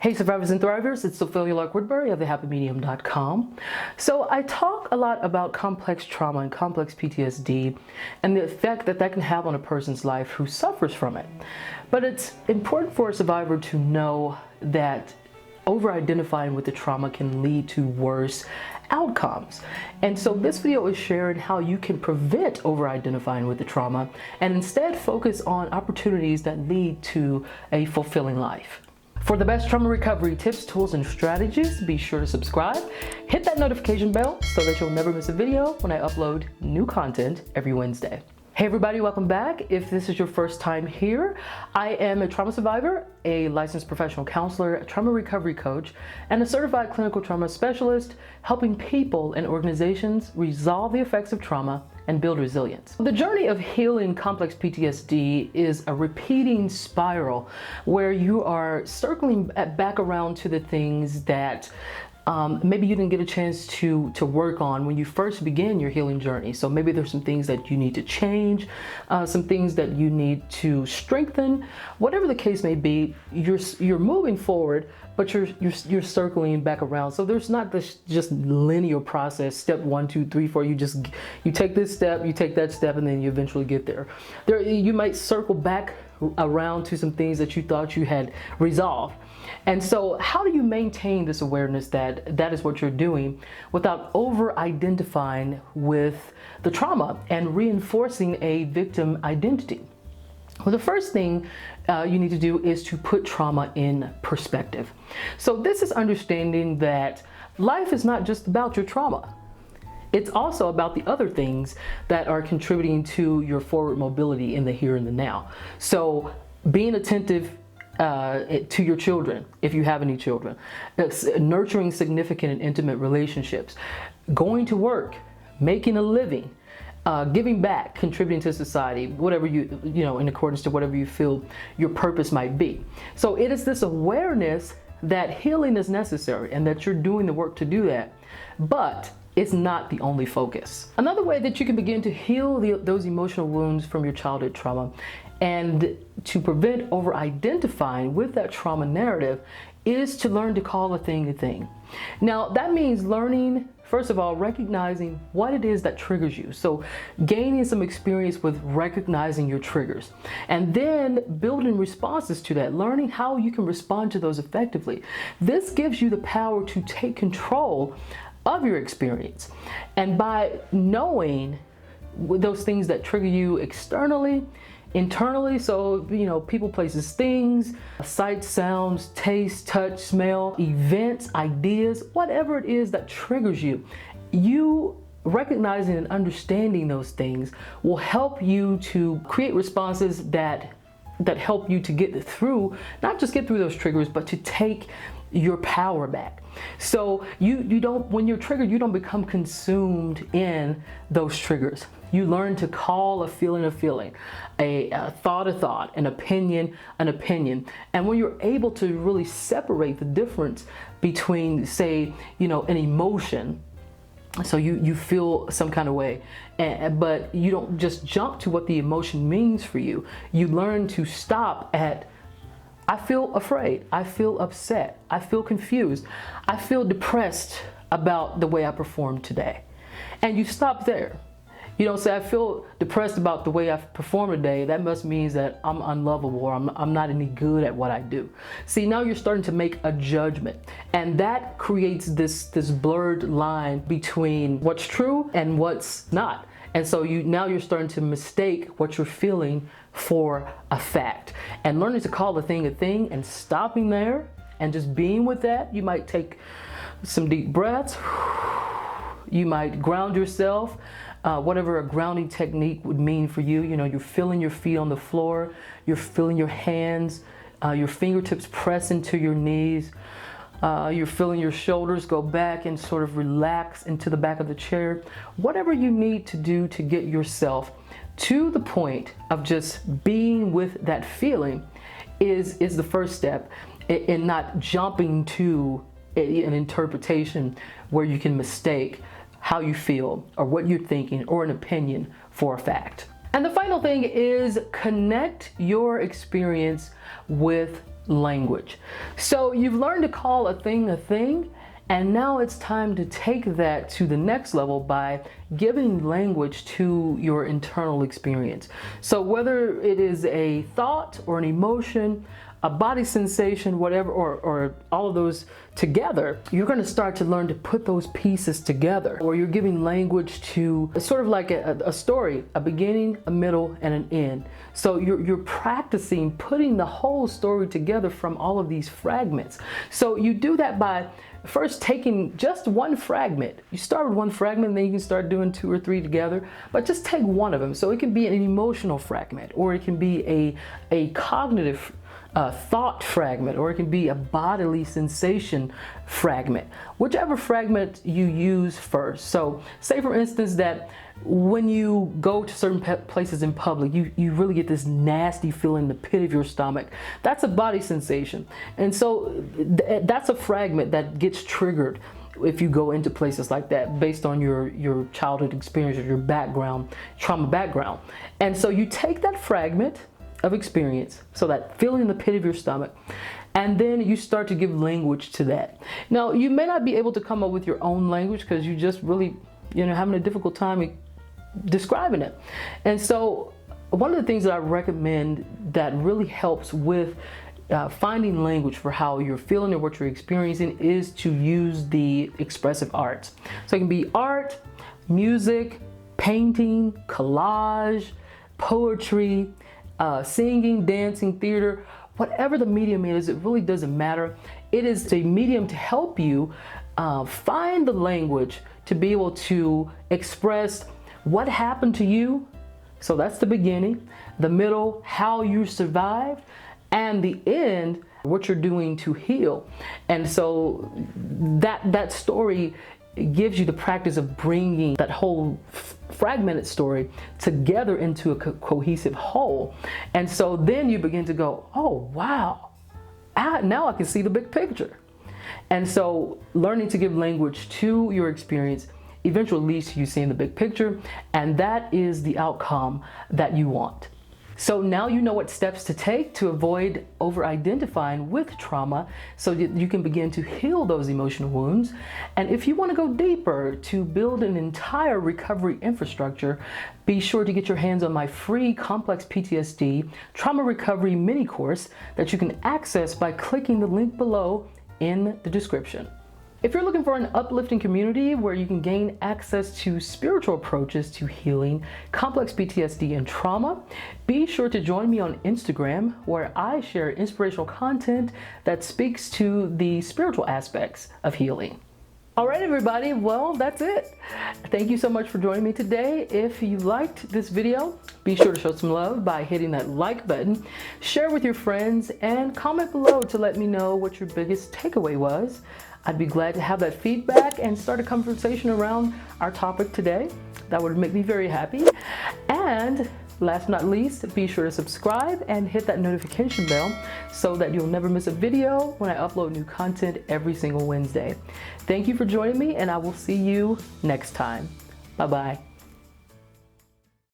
Hey survivors and thrivers, it's sophilialarkwoodbury of thehappymedium.com. So I talk a lot about complex trauma and complex PTSD and the effect that can have on a person's life who suffers from it. But it's important for a survivor to know that over-identifying with the trauma can lead to worse outcomes. And so this video is sharing how you can prevent over-identifying with the trauma and instead focus on opportunities that lead to a fulfilling life. For the best trauma recovery tips, tools, and strategies, be sure to subscribe. Hit that notification bell so that you'll never miss a video when I upload new content every Wednesday. Hey everybody, welcome back. If this is your first time here, I am a trauma survivor, a licensed professional counselor, a trauma recovery coach, and a certified clinical trauma specialist, helping people and organizations resolve the effects of trauma and build resilience. The journey of healing complex PTSD is a repeating spiral where you are circling back around to the things that maybe you didn't get a chance to work on when you first began your healing journey. So maybe there's some things that you need to change, some things that you need to strengthen. Whatever the case may be, you're moving forward, but you're circling back around. So there's not this just linear process, step 1, 2, 3, 4. You take this step, you take that step, and then you eventually get there. You might circle back around to some things that you thought you had resolved. And so how do you maintain this awareness that is what you're doing without over-identifying with the trauma and reinforcing a victim identity? Well, the first thing you need to do is to put trauma in perspective. So this is understanding that life is not just about your trauma. It's also about the other things that are contributing to your forward mobility in the here and the now. So being attentive to your children, if you have any children, nurturing significant and intimate relationships, going to work, making a living, giving back, contributing to society, whatever you know, in accordance to whatever you feel your purpose might be. So it is this awareness that healing is necessary and that you're doing the work to do that, but it's not the only focus. Another way that you can begin to heal those emotional wounds from your childhood trauma and to prevent over-identifying with that trauma narrative is to learn to call a thing. Now, that means learning, first of all, recognizing what it is that triggers you. So gaining some experience with recognizing your triggers and then building responses to that, learning how you can respond to those effectively. This gives you the power to take control of your experience. And by knowing those things that trigger you externally, internally, so people, places, things, sights, sounds, taste, touch, smell, events, ideas, whatever it is that triggers you, you recognizing and understanding those things will help you to create responses that help you to get through, not just get through those triggers, but to take your power back. So you don't, when you're triggered, you don't become consumed in those triggers. You learn to call a feeling, a thought, an opinion. And when you're able to really separate the difference between, say, an emotion, so you feel some kind of way, but you don't just jump to what the emotion means for you. You learn to stop at, I feel afraid, I feel upset, I feel confused, I feel depressed about the way I performed today. And you stop there. You don't say, I feel depressed about the way I've performed today. That must mean that I'm unlovable or I'm not any good at what I do. See, now you're starting to make a judgment. And that creates this blurred line between what's true and what's not. And so now you're starting to mistake what you're feeling for a fact. And learning to call a thing and stopping there and just being with that. You might take some deep breaths. You might ground yourself. Whatever a grounding technique would mean for you. You're feeling your feet on the floor, you're feeling your hands, your fingertips press into your knees, you're feeling your shoulders go back and sort of relax into the back of the chair. Whatever you need to do to get yourself to the point of just being with that feeling is the first step in not jumping to an interpretation where you can mistake how you feel or what you're thinking or an opinion for a fact. And the final thing is connect your experience with language. So you've learned to call a thing, and now it's time to take that to the next level by giving language to your internal experience. So whether it is a thought or an emotion, a body sensation, whatever, or all of those together, you're going to start to learn to put those pieces together. Or you're giving language to sort of like a story, a beginning, a middle, and an end. So you're practicing putting the whole story together from all of these fragments. So you do that by first taking just one fragment. You start with one fragment, and then you can start doing 2 or 3 together, but just take one of them. So it can be an emotional fragment, or it can be a cognitive thought fragment, or it can be a bodily sensation fragment, whichever fragment you use first. So say for instance that when you go to certain places in public, you really get this nasty feeling in the pit of your stomach. That's a body sensation. And so that's a fragment that gets triggered if you go into places like that based on your childhood experience or your background, trauma background. And so you take that fragment of experience, so that feeling in the pit of your stomach, and then you start to give language to that. Now, you may not be able to come up with your own language because you just really, having a difficult time describing it. And so one of the things that I recommend that really helps with finding language for how you're feeling or what you're experiencing is to use the expressive arts. So it can be art, music, painting, collage, poetry, singing, dancing, theater, whatever the medium is, it really doesn't matter. It is a medium to help you find the language to be able to express what happened to you. So that's the beginning, the middle, how you survived, and the end, what you're doing to heal. And so that story gives you the practice of bringing that whole fragmented story together into a cohesive whole. And so then you begin to go, oh wow, now I can see the big picture. And so learning to give language to your experience eventually leads to you seeing the big picture, and that is the outcome that you want. So now you know what steps to take to avoid over-identifying with trauma so that you can begin to heal those emotional wounds. And if you want to go deeper to build an entire recovery infrastructure, be sure to get your hands on my free Complex PTSD Trauma Recovery mini course that you can access by clicking the link below in the description. If you're looking for an uplifting community where you can gain access to spiritual approaches to healing complex PTSD and trauma, be sure to join me on Instagram, where I share inspirational content that speaks to the spiritual aspects of healing. All right, everybody, well, that's it. Thank you so much for joining me today. If you liked this video, be sure to show some love by hitting that like button, share with your friends, and comment below to let me know what your biggest takeaway was. I'd be glad to have that feedback and start a conversation around our topic today. That would make me very happy. And last but not least, be sure to subscribe and hit that notification bell so that you'll never miss a video when I upload new content every single Wednesday. Thank you for joining me, and I will see you next time. Bye-bye.